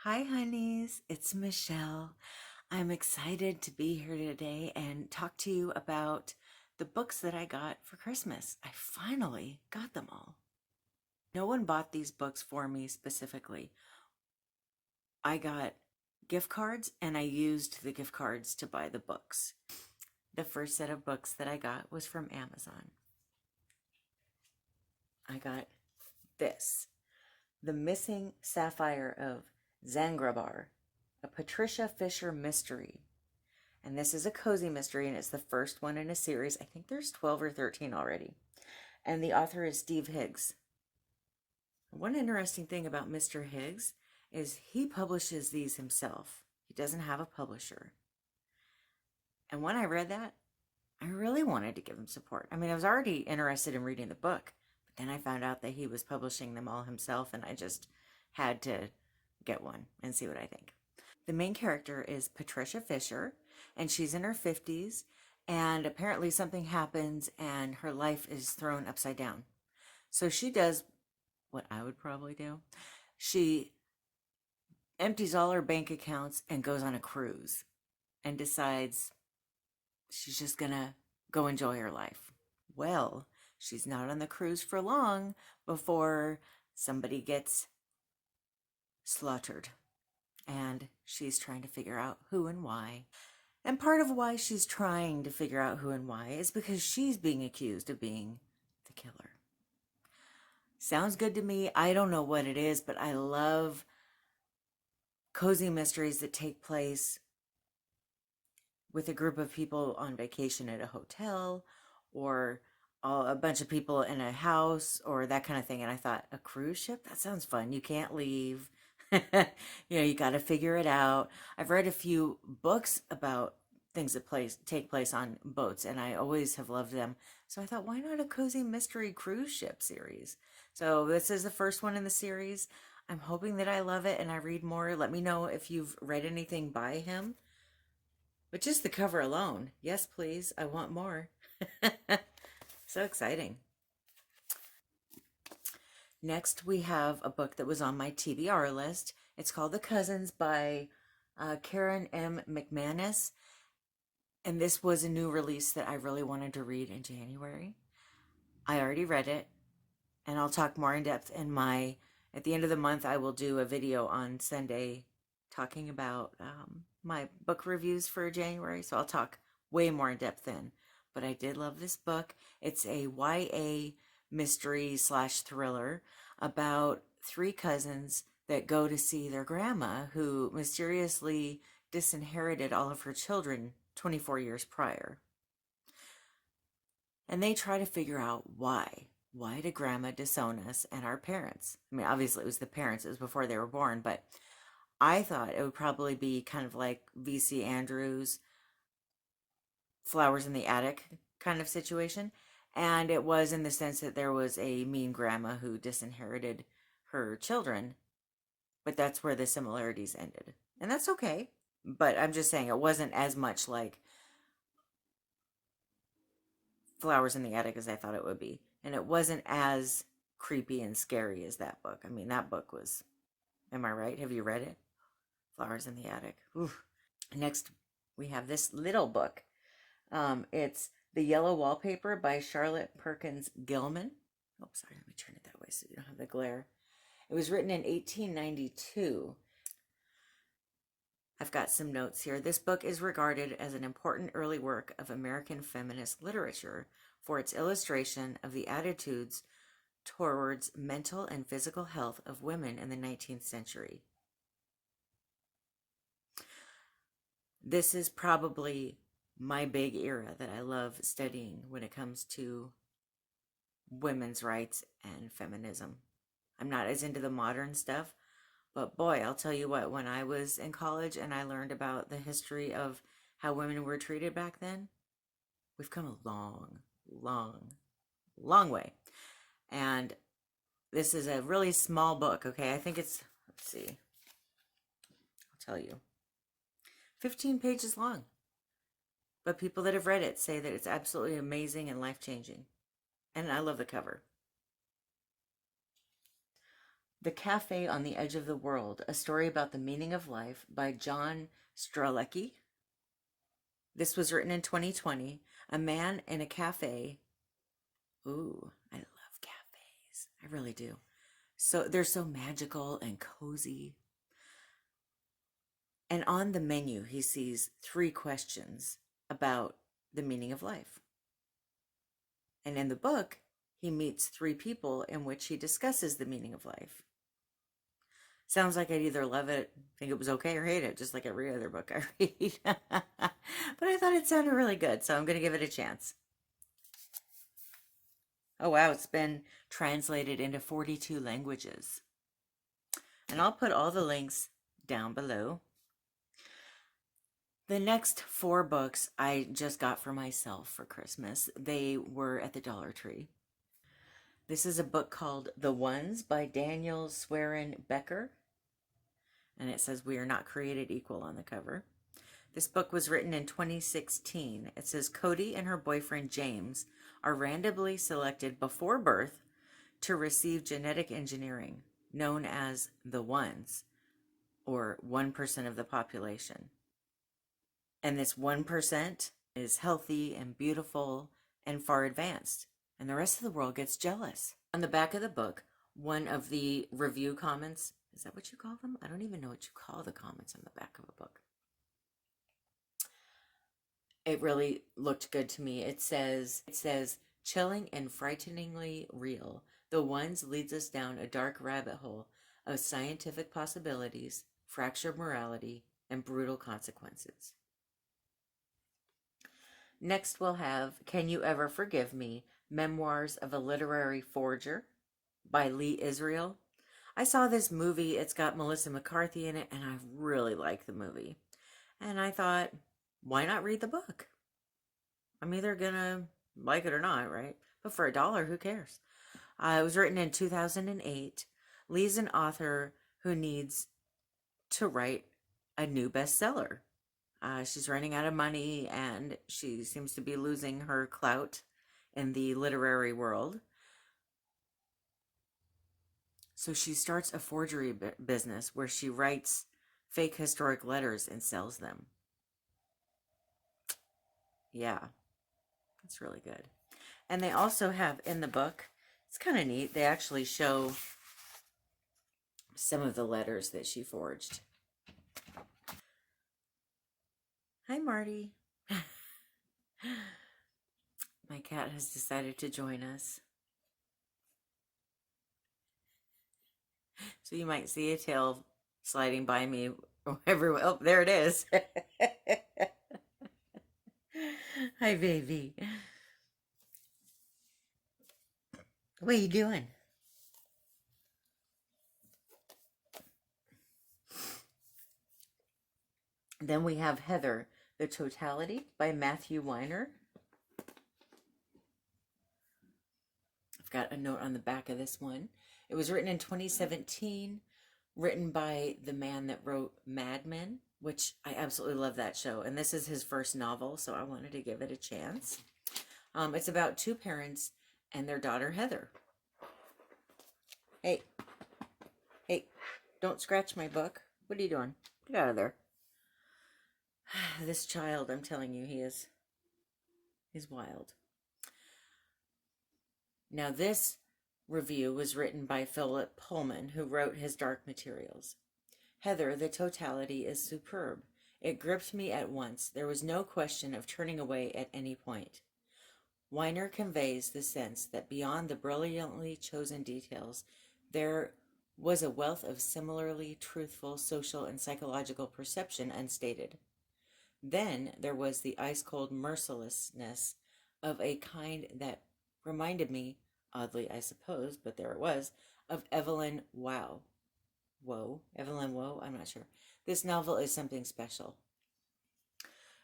Hi, honeys. It's Michelle. I'm excited to be here today and talk to you about the books that I got for Christmas. I finally got them all. No one bought these books for me specifically. I got gift cards and I used the gift cards to buy the books. The first set of books that I got was from Amazon. I got this, The Missing Sapphire of Zangrabar, a Patricia Fisher mystery. And this is a cozy mystery, and it's the first one in a series. I think there's 12 or 13 already. And the author is Steve Higgs. One interesting thing about Mr. Higgs is he publishes these himself. He doesn't have a publisher. And when I read that, I really wanted to give him support. I mean, I was already interested in reading the book, but then I found out that he was publishing them all himself, and I just had to get one and see what I think. The main character is Patricia Fisher, and she's in her 50s, and apparently something happens and her life is thrown upside down. So she does what I would probably do. She empties all her bank accounts and goes on a cruise and decides she's just gonna go enjoy her life. Well, she's not on the cruise for long before somebody gets slaughtered. And she's trying to figure out who and why. And part of why she's trying to figure out who and why is because she's being accused of being the killer. Sounds good to me. I don't know what it is, but I love cozy mysteries that take place with a group of people on vacation at a hotel, or a bunch of people in a house, or that kind of thing. And I thought, a cruise ship? That sounds fun. You can't leave. You got to figure it out. I've read a few books about things that take place on boats, and I always have loved them. So I thought, why not a cozy mystery cruise ship series? So this is the first one in the series. I'm hoping that I love it and I read more. Let me know if you've read anything by him. But just the cover alone, yes, please. I want more. So exciting. Next, we have a book that was on my TBR list. It's called The Cousins by Karen M. McManus. And this was a new release that I really wanted to read in January. I already read it, and I'll talk more in depth at the end of the month, I will do a video on Sunday talking about my book reviews for January. So I'll talk way more in depth then. But I did love this book. It's a YA mystery / thriller about three cousins that go to see their grandma, who mysteriously disinherited all of her children 24 years prior. And they try to figure out why. Why did grandma disown us and our parents? I mean, obviously it was the parents. It was before they were born, but I thought it would probably be kind of like V.C. Andrews' Flowers in the Attic kind of situation. And it was in the sense that there was a mean grandma who disinherited her children, but that's where the similarities ended. And that's okay. But I'm just saying it wasn't as much like Flowers in the Attic as I thought it would be. And it wasn't as creepy and scary as that book. I mean, that book was, am I right? Have you read it? Flowers in the Attic. Oof. Next, we have this little book. It's The Yellow Wallpaper by Charlotte Perkins Gilman. Oh, sorry, let me turn it that way so you don't have the glare. It was written in 1892. I've got some notes here. This book is regarded as an important early work of American feminist literature for its illustration of the attitudes towards mental and physical health of women in the 19th century. This is probably my big era that I love studying when it comes to women's rights and feminism. I'm not as into the modern stuff, but boy, I'll tell you what, when I was in college and I learned about the history of how women were treated back then, we've come a long way. And this is a really small book, okay? I think it's, let's see, I'll tell you, 15 pages long. But people that have read it say that it's absolutely amazing and life-changing. And I love the cover. The Cafe on the Edge of the World, A Story About the Meaning of Life by John Strelecky. This was written in 2020. A man in a cafe. Ooh, I love cafes. I really do. So they're so magical and cozy. And on the menu, he sees 3 questions about the meaning of life. And in the book, he meets 3 people in which he discusses the meaning of life. Sounds like I'd either love it, think it was okay, or hate it, just like every other book I read. But I thought it sounded really good, so I'm going to give it a chance. Oh, wow, it's been translated into 42 languages. And I'll put all the links down below. The next 4 books I just got for myself for Christmas. They were at the Dollar Tree. This is a book called The Ones by Daniel Sweren-Becker. And it says, "We are not created equal" on the cover. This book was written in 2016. It says, Cody and her boyfriend James are randomly selected before birth to receive genetic engineering, known as the Ones, or 1% of the population. And this 1% is healthy and beautiful and far advanced. And the rest of the world gets jealous. On the back of the book, one of the review comments, is that what you call them? I don't even know what you call the comments on the back of a book. It really looked good to me. It says, chilling and frighteningly real. The Ones leads us down a dark rabbit hole of scientific possibilities, fractured morality, and brutal consequences. Next we'll have Can You Ever Forgive Me? Memoirs of a Literary Forger by Lee Israel. I saw this movie. It's got Melissa McCarthy in it, and I really like the movie. And I thought, why not read the book? I'm either gonna like it or not, right? But for $1, who cares? It was written in 2008. Lee's an author who needs to write a new bestseller. She's running out of money, and she seems to be losing her clout in the literary world. So she starts a forgery business where she writes fake historic letters and sells them. Yeah, it's really good. And they also have in the book, it's kind of neat, they actually show some of the letters that she forged. Hi, Marty. My cat has decided to join us. So you might see a tail sliding by me everywhere. Oh, there it is. Hi, baby. What are you doing? Then we have Heather, The Totality by Matthew Weiner. I've got a note on the back of this one. It was written in 2017, written by the man that wrote Mad Men, which I absolutely love that show. And this is his first novel, so I wanted to give it a chance. It's about 2 parents and their daughter, Heather. Hey, don't scratch my book. What are you doing? Get out of there. This child, I'm telling you, he's wild. Now, this review was written by Philip Pullman, who wrote his Dark Materials. Heather, The Totality is superb. It gripped me at once. There was no question of turning away at any point. Weiner conveys the sense that beyond the brilliantly chosen details, there was a wealth of similarly truthful social and psychological perception unstated. Then there was the ice-cold mercilessness of a kind that reminded me, oddly I suppose, but there it was, of Evelyn Waugh. Evelyn Waugh? I'm not sure. This novel is something special.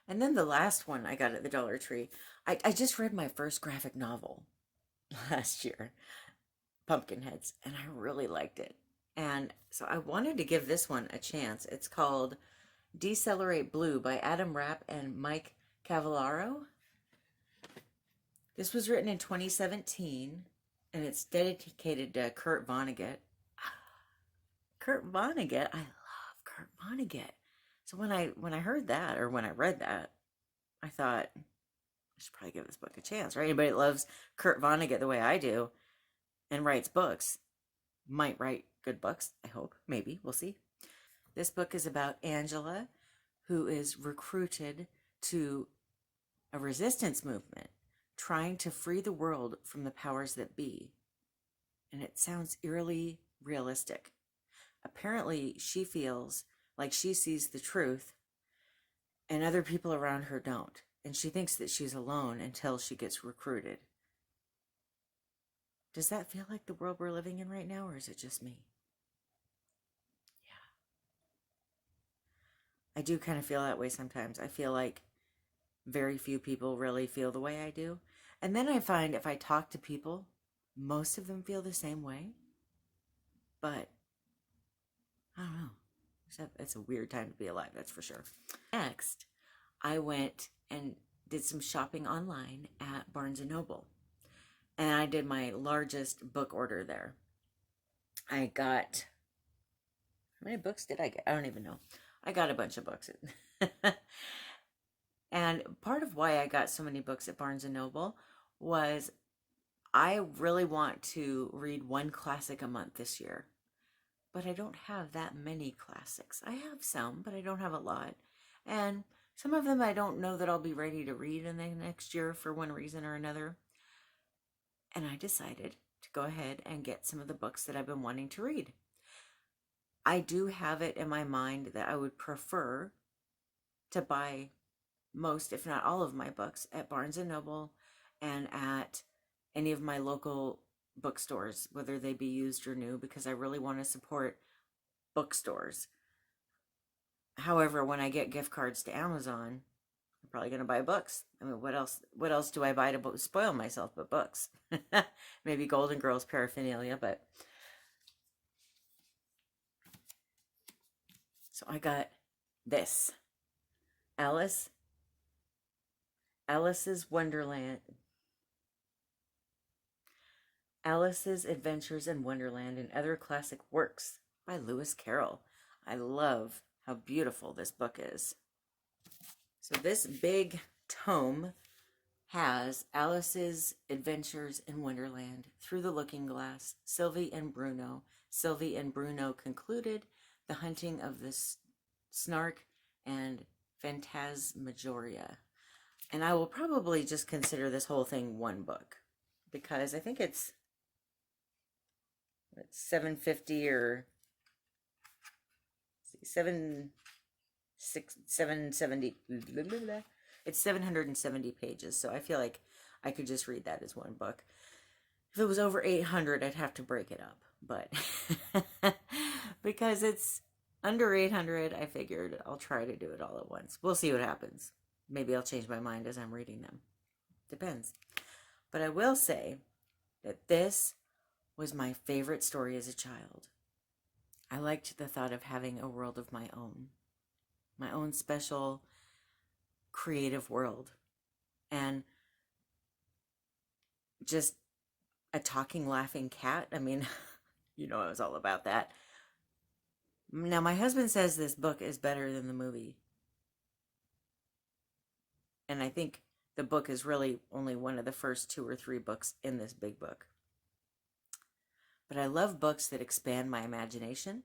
And then the last one I got at the Dollar Tree. I just read my first graphic novel last year, Pumpkinheads, and I really liked it. And so I wanted to give this one a chance. It's called Decelerate Blue by Adam Rapp and Mike Cavallaro. This was written in 2017, and it's dedicated to Kurt Vonnegut. Kurt Vonnegut. I love Kurt Vonnegut. So when I heard that, or when I read that, I thought I should probably give this book a chance, right? Anybody that loves Kurt Vonnegut the way I do and writes books might write good books, I hope. Maybe. We'll see. This book is about Angela, who is recruited to a resistance movement trying to free the world from the powers that be. And it sounds eerily realistic. Apparently, she feels like she sees the truth and other people around her don't. And she thinks that she's alone until she gets recruited. Does that feel like the world we're living in right now, or is it just me? Yeah. I do kind of feel that way sometimes. I feel like very few people really feel the way I do. And then I find if I talk to people, most of them feel the same way. But I don't know. It's a weird time to be alive, that's for sure. Next, I went and did some shopping online at Barnes & Noble. And I did my largest book order there. I got, how many books did I get? I don't even know. I got a bunch of books. And part of why I got so many books at Barnes & Noble was I really want to read one classic a month this year. But I don't have that many classics. I have some, but I don't have a lot. And some of them I don't know that I'll be ready to read in the next year for one reason or another. And I decided to go ahead and get some of the books that I've been wanting to read. I do have it in my mind that I would prefer to buy most, if not all of my books at Barnes & Noble and at any of my local bookstores, whether they be used or new, because I really want to support bookstores. However, when I get gift cards to Amazon, I'm probably going to buy books. I mean, what else do I buy to spoil myself but books? Maybe Golden Girls paraphernalia, but so I got this. Alice's Wonderland. Alice's Adventures in Wonderland and Other Classic Works by Lewis Carroll. I love how beautiful this book is. So this big tome has Alice's Adventures in Wonderland, Through the Looking Glass, Sylvie and Bruno. Sylvie and Bruno concluded, The Hunting of the Snark, and Phantasmagoria. And I will probably just consider this whole thing one book, because I think it's $750 or $770. It's 770 pages, so I feel like I could just read that as one book. If it was over 800, I'd have to break it up, but because it's under 800, I figured I'll try to do it all at once. We'll see what happens. Maybe I'll change my mind as I'm reading them. Depends. But I will say that this was my favorite story as a child. I liked the thought of having a world of my own special creative world, and just a talking, laughing cat. I mean, you know, I was all about that. Now, my husband says this book is better than the movie. And I think the book is really only one of the first 2 or 3 books in this big book. But I love books that expand my imagination.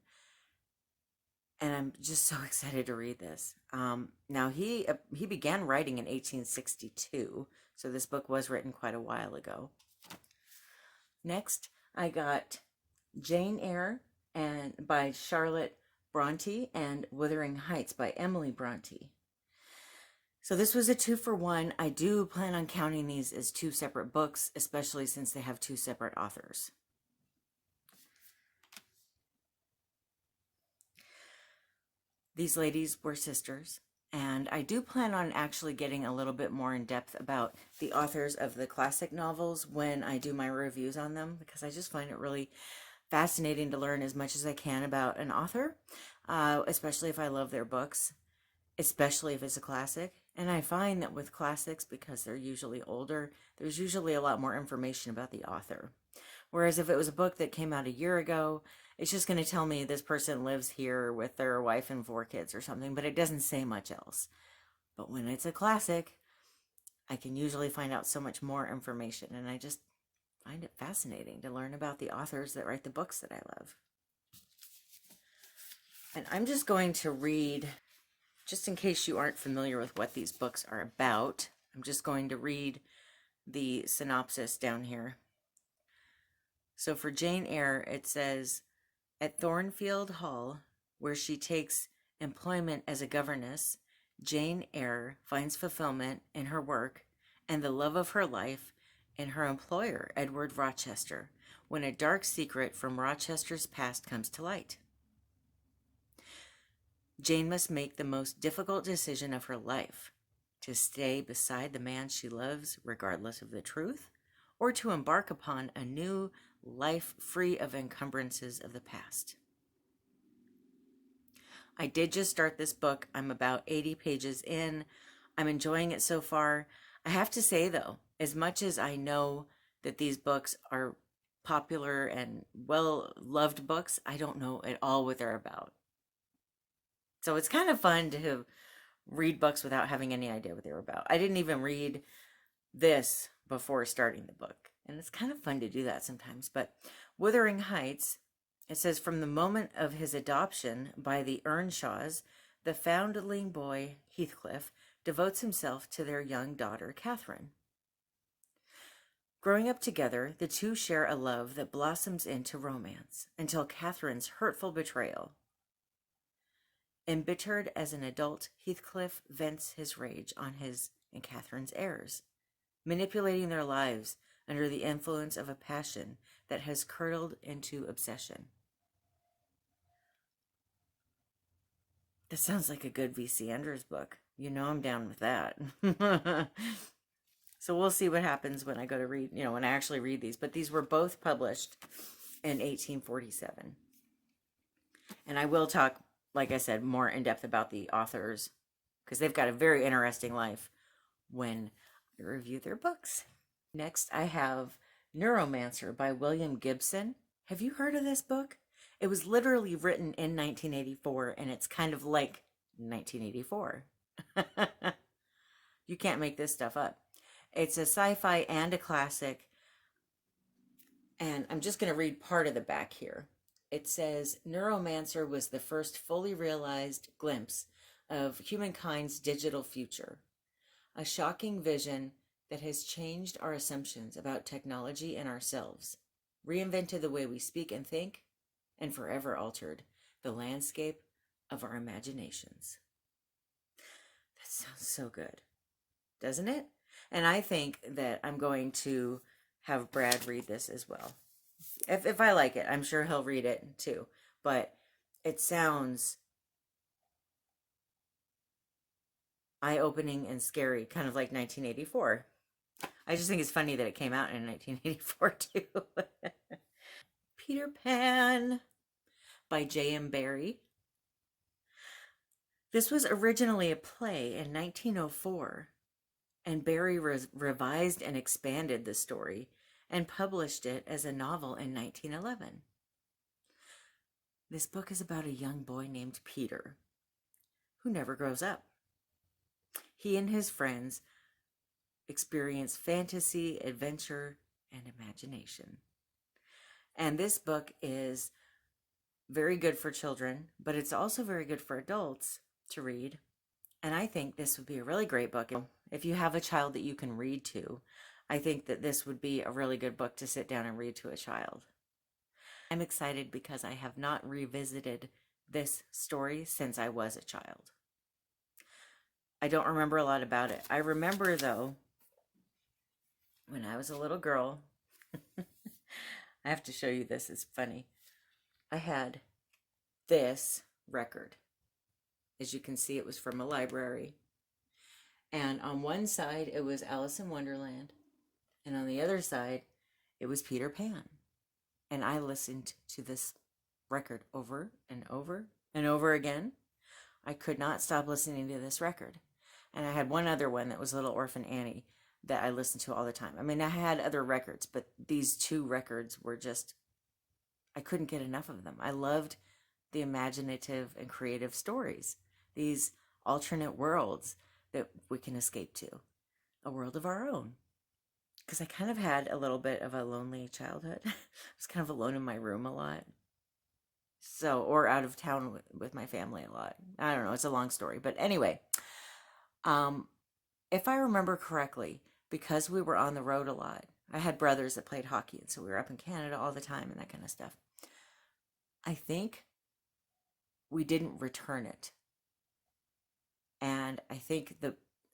And I'm just so excited to read this. Now, he began writing in 1862, so this book was written quite a while ago. Next, I got Jane Eyre by Charlotte Bronte and Wuthering Heights by Emily Bronte. So this was a 2-for-1. I do plan on counting these as 2 separate books, especially since they have 2 separate authors. These ladies were sisters, and I do plan on actually getting a little bit more in depth about the authors of the classic novels when I do my reviews on them, because I just find it really fascinating to learn as much as I can about an author, especially if I love their books, especially if it's a classic. And I find that with classics, because they're usually older, there's usually a lot more information about the author. Whereas if it was a book that came out a year ago, it's just going to tell me this person lives here with their wife and 4 kids or something, but it doesn't say much else. But when it's a classic, I can usually find out so much more information, and I just find it fascinating to learn about the authors that write the books that I love. And I'm just going to read, just in case you aren't familiar with what these books are about, I'm just going to read the synopsis down here. So for Jane Eyre, it says, at Thornfield Hall, where she takes employment as a governess, Jane Eyre finds fulfillment in her work and the love of her life in her employer, Edward Rochester, when a dark secret from Rochester's past comes to light. Jane must make the most difficult decision of her life, to stay beside the man she loves regardless of the truth, or to embark upon a new life free of encumbrances of the past. I did just start this book. I'm about 80 pages in. I'm enjoying it so far. I have to say, though, as much as I know that these books are popular and well-loved books, I don't know at all what they're about. So it's kind of fun to read books without having any idea what they were about. I didn't even read this before starting the book, and it's kind of fun to do that sometimes. But Wuthering Heights, it says, from the moment of his adoption by the Earnshaws, the foundling boy, Heathcliff, devotes himself to their young daughter, Catherine. Growing up together, the two share a love that blossoms into romance until Catherine's hurtful betrayal. Embittered as an adult, Heathcliff vents his rage on his and Catherine's heirs, manipulating their lives under the influence of a passion that has curdled into obsession. That sounds like a good V.C. Enders book. You know I'm down with that. So we'll see what happens when I go to read, when I actually read these. But these were both published in 1847. And I will talk, like I said, more in depth about the authors, because they've got a very interesting life when I review their books. Next, I have Neuromancer by William Gibson. Have you heard of this book? It was literally written in 1984, and it's kind of like 1984. You can't make this stuff up. It's a sci-fi and a classic, and I'm just going to read part of the back here. It says, Neuromancer was the first fully realized glimpse of humankind's digital future, a shocking vision that has changed our assumptions about technology and ourselves, reinvented the way we speak and think, and forever altered the landscape of our imaginations. That sounds so good, doesn't it? And I think that I'm going to have Brad read this as well. If I like it, I'm sure he'll read it too. But it sounds eye-opening and scary, kind of like 1984. I just think it's funny that it came out in 1984 too. Peter Pan by J.M. Barrie. This was originally a play in 1904, and Barrie revised and expanded the story and published it as a novel in 1911. This book is about a young boy named Peter, who never grows up. He and his friends experience fantasy, adventure, and imagination. And this book is very good for children, but it's also very good for adults to read. And I think this would be a really great book. If you have a child that you can read to, I think that this would be a really good book to sit down and read to a child. I'm excited because I have not revisited this story since I was a child. I don't remember a lot about it. I remember, though, when I was a little girl, I have to show you this, it's funny. I had this record. As you can see, it was from a library. And on one side, it was Alice in Wonderland. And on the other side, it was Peter Pan. And I listened to this record over and over and over again. I could not stop listening to this record. And I had one other one that was Little Orphan Annie that I listened to all the time. I mean, I had other records, but these two records were just, I couldn't get enough of them. I loved the imaginative and creative stories, these alternate worlds that we can escape to, a world of our own. Because I kind of had a little bit of a lonely childhood. I was kind of alone in my room a lot. So, or out of town with my family a lot. I don't know, it's a long story. But anyway, if I remember correctly, because we were on the road a lot, I had brothers that played hockey, and so we were up in Canada all the time and that kind of stuff. I think we didn't return it. And I think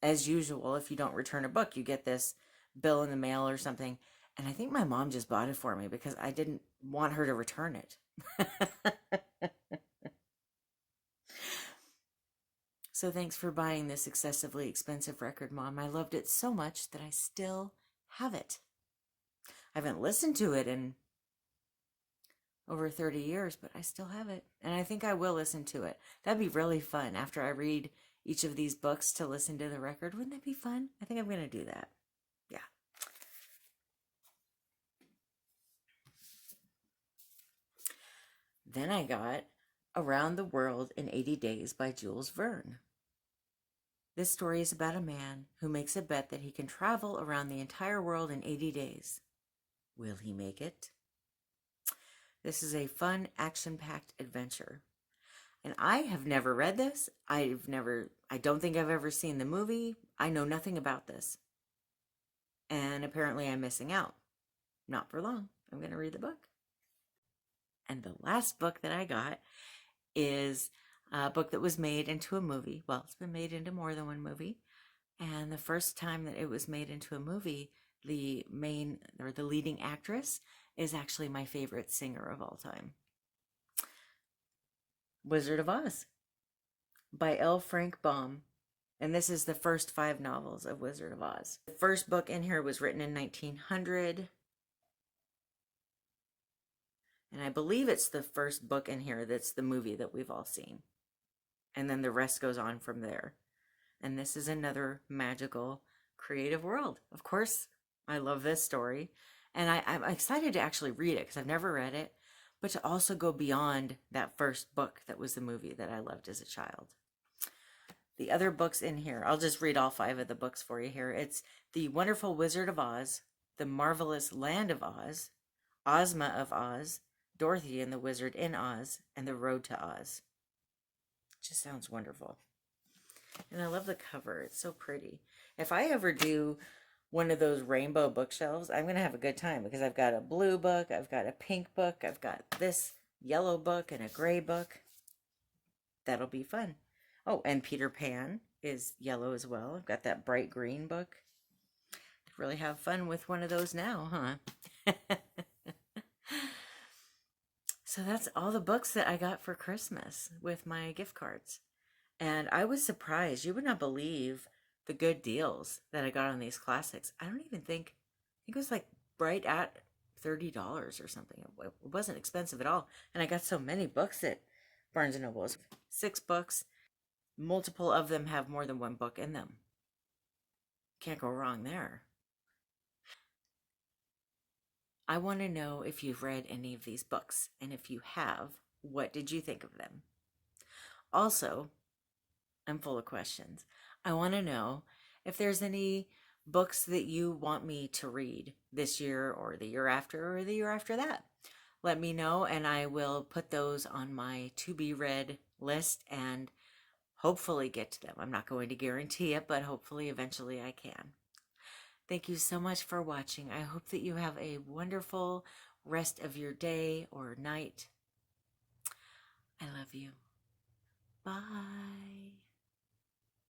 as usual, if you don't return a book, you get this bill in the mail or something. And I think my mom just bought it for me because I didn't want her to return it. So thanks for buying this excessively expensive record, Mom. I loved it so much that I still have it. I haven't listened to it in over 30 years, but I still have it. And I think I will listen to it. That'd be really fun after I read each of these books to listen to the record. Wouldn't that be fun? I think I'm going to do that. Yeah. Then I got Around the World in 80 Days by Jules Verne. This story is about a man who makes a bet that he can travel around the entire world in 80 days. Will he make it? This is a fun, action-packed adventure. And I have never read this. I don't think I've ever seen the movie. I know nothing about this. And apparently I'm missing out. Not for long. I'm going to read the book. And the last book that I got is a book that was made into a movie. Well, it's been made into more than one movie. And the first time that it was made into a movie, the leading actress is actually my favorite singer of all time. Wizard of Oz by L. Frank Baum. And this is the first 5 novels of Wizard of Oz. The first book in here was written in 1900. And I believe it's the first book in here that's the movie that we've all seen. And then the rest goes on from there. And this is another magical, creative world. Of course, I love this story. And I'm excited to actually read it because I've never read it. But to also go beyond that first book that was the movie that I loved as a child. The other books in here, I'll just read all 5 of the books for you here. It's The Wonderful Wizard of Oz, The Marvelous Land of Oz, Ozma of Oz, Dorothy and the Wizard in Oz, and The Road to Oz. It just sounds wonderful. And I love the cover. It's so pretty. If I ever do one of those rainbow bookshelves, I'm going to have a good time because I've got a blue book, I've got a pink book, I've got this yellow book and a gray book. That'll be fun. Oh, and Peter Pan is yellow as well. I've got that bright green book. Could really have fun with one of those now, huh? So that's all the books that I got for Christmas with my gift cards. And I was surprised. You would not believe the good deals that I got on these classics. I think it was like right at $30 or something. It wasn't expensive at all. And I got so many books at Barnes & Noble. 6 books. Multiple of them have more than one book in them. Can't go wrong there. I want to know if you've read any of these books, and if you have, what did you think of them? Also, I'm full of questions. I want to know if there's any books that you want me to read this year or the year after or the year after that. Let me know, and I will put those on my to-be-read list and hopefully get to them. I'm not going to guarantee it, but hopefully eventually I can. Thank you so much for watching. I hope that you have a wonderful rest of your day or night. I love you. Bye.